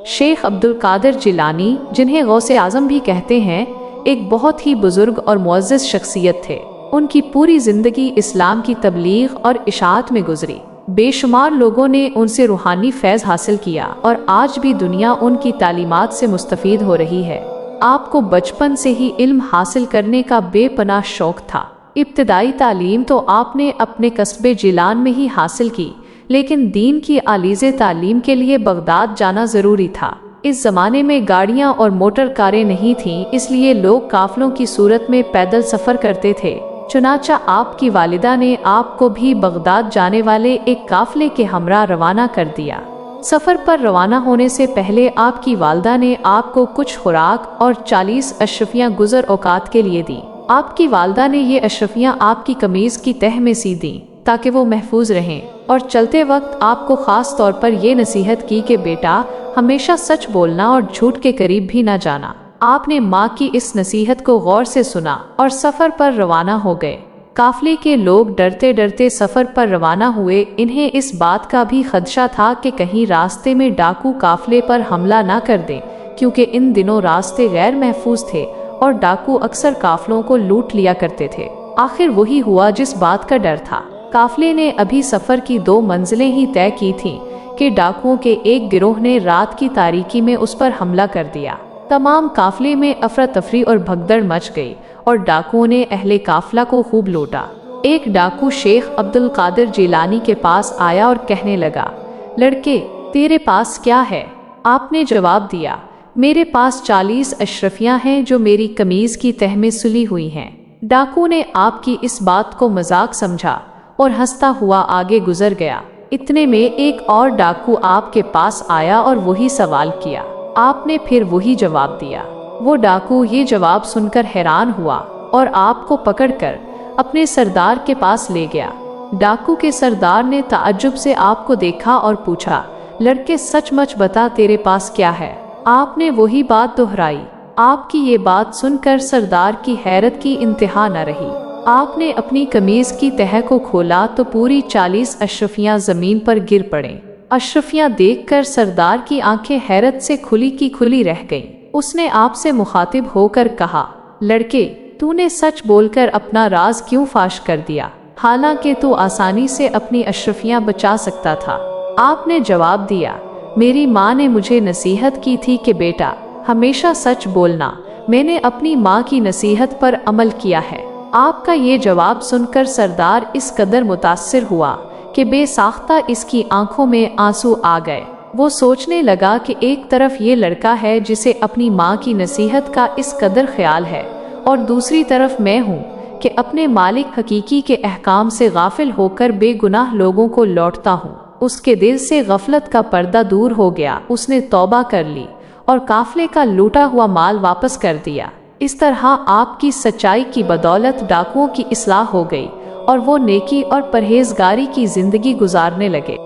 शेख अब्दुल कादिर जिलानी, जिन्हें गौसे आज़म भी कहते हैं, एक बहुत ही बुजुर्ग और मुअज़्ज़ज़ शख्सियत थे। उनकी पूरी ज़िंदगी इस्लाम की तबलीग और इशाअत में गुजरी। बेशुमार लोगों ने उनसे रूहानी फैज़ हासिल किया और आज भी दुनिया उनकी तालीमात से मुस्तफ़ीद हो रही है। आपको बचपन से ही इल्म हासिल करने का बेपनाह शौक़ था। इब्तिदाई तालीम तो आपने अपने कस्बे जिलान में ही हासिल की, लेकिन दीन की आलीज़े तालीम के लिए बगदाद जाना ज़रूरी था। इस ज़माने में गाड़ियाँ और मोटर कारें नहीं थीं, इसलिए लोग काफ़िलों की सूरत में पैदल सफ़र करते थे। चुनाचा आपकी वालिदा ने आपको भी बगदाद जाने वाले एक काफ़िले के हमरा रवाना कर दिया। सफ़र पर रवाना होने से पहले आपकी वालिदा ने आपको कुछ खुराक और 40 अशरफियाँ गुज़र औकात के लिए दी। आपकी वालिदा ने ये अशरफियाँ आपकी कमीज़ की तह में सी दी ताकि वो महफूज रहें, और चलते वक्त आपको ख़ास तौर पर यह नसीहत की कि बेटा, हमेशा सच बोलना और झूठ के करीब भी ना जाना। आपने माँ की इस नसीहत को गौर से सुना और सफ़र पर रवाना हो गए। काफ़िले के लोग डरते डरते सफ़र पर रवाना हुए। इन्हें इस बात का भी खदशा था कि कहीं रास्ते में डाकू काफ़िले पर हमला ना कर दें, क्योंकि इन दिनों रास्ते गैर महफूज थे और डाकू अक्सर काफ़िलों को लूट लिया करते थे। आखिर वही हुआ जिस बात का डर था। काफ़िले ने अभी सफ़र की 2 मंजिलें ही तय की थीं कि डाकुओं के एक गिरोह ने रात की तारीकी में उस पर हमला कर दिया। तमाम काफ़िले में अफरा तफरी और भगदड़ मच गई और डाकुओं ने अहले काफ़िला को खूब लूटा। एक डाकू शेख अब्दुल कादिर जिलानी के पास आया और कहने लगा, लड़के, तेरे पास क्या है? आपने जवाब दिया, मेरे पास 40 अशरफियाँ हैं जो मेरी कमीज़ की तह में सुली हुई हैं। डाकू ने आपकी इस बात को मजाक समझा और हंसता हुआ आगे गुजर गया। इतने में एक और डाकू आपके पास आया और वही सवाल किया। आपने फिर वही जवाब दिया। वो डाकू ये जवाब सुनकर हैरान हुआ और आपको पकड़कर अपने सरदार के पास ले गया। डाकू के सरदार ने ताज्जुब से आपको देखा और पूछा, लड़के, सचमुच बता, तेरे पास क्या है? आपने वही बात दोहराई। आपकी ये बात सुनकर सरदार की हैरत की इंतहा न रही। आपने अपनी कमीज की तह को खोला तो पूरी 40 अशरफियाँ जमीन पर गिर पड़े। अशरफियाँ देखकर सरदार की आंखें हैरत से खुली की खुली रह गईं। उसने आपसे मुखातिब होकर कहा, लड़के, तूने सच बोलकर अपना राज क्यों फाश कर दिया, हालांकि तू आसानी से अपनी अशरफियाँ बचा सकता था। आपने जवाब दिया, मेरी माँ ने मुझे नसीहत की थी कि बेटा, हमेशा सच बोलना। मैंने अपनी माँ की नसीहत पर अमल किया है। आपका ये जवाब सुनकर सरदार इस कदर मुतासिर हुआ कि बेसाख्ता इसकी आंखों में आंसू आ गए। वो सोचने लगा कि एक तरफ ये लड़का है जिसे अपनी माँ की नसीहत का इस कदर ख्याल है, और दूसरी तरफ मैं हूँ कि अपने मालिक हकीकी के अहकाम से गाफिल होकर बेगुनाह लोगों को लौटता हूँ। उसके दिल से गफलत का पर्दा दूर हो गया। उसने तौबा कर ली और काफिले का लूटा हुआ माल वापस कर दिया। इस तरह आपकी सच्चाई की बदौलत डाकुओं की इस्लाह हो गई और वो नेकी और परहेजगारी की जिंदगी गुजारने लगे।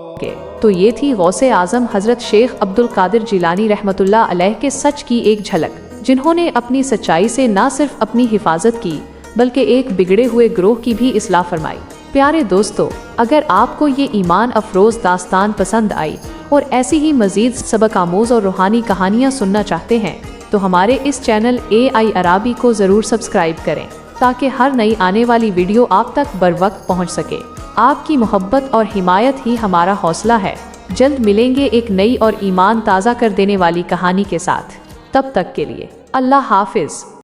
तो ये थी गौसे आज़म हज़रत शेख अब्दुल कादिर जिलानी रहमतुल्लाह अलैह के सच की एक झलक, जिन्होंने अपनी सच्चाई से न सिर्फ अपनी हिफाजत की बल्कि एक बिगड़े हुए ग्रोह की भी इस्लाह फरमाई। प्यारे दोस्तों, अगर आपको ये ईमान अफरोज दास्तान पसंद आई और ऐसी ही मज़ीद सबक आमोज़ और रूहानी कहानियाँ सुनना चाहते हैं तो हमारे इस चैनल AI अराबी को ज़रूर सब्सक्राइब करें ताकि हर नई आने वाली वीडियो आप तक बर वक्त पहुँच सके। आपकी मोहब्बत और हिमायत ही हमारा हौसला है। जल्द मिलेंगे एक नई और ईमान ताज़ा कर देने वाली कहानी के साथ। तब तक के लिए अल्लाह हाफिज़।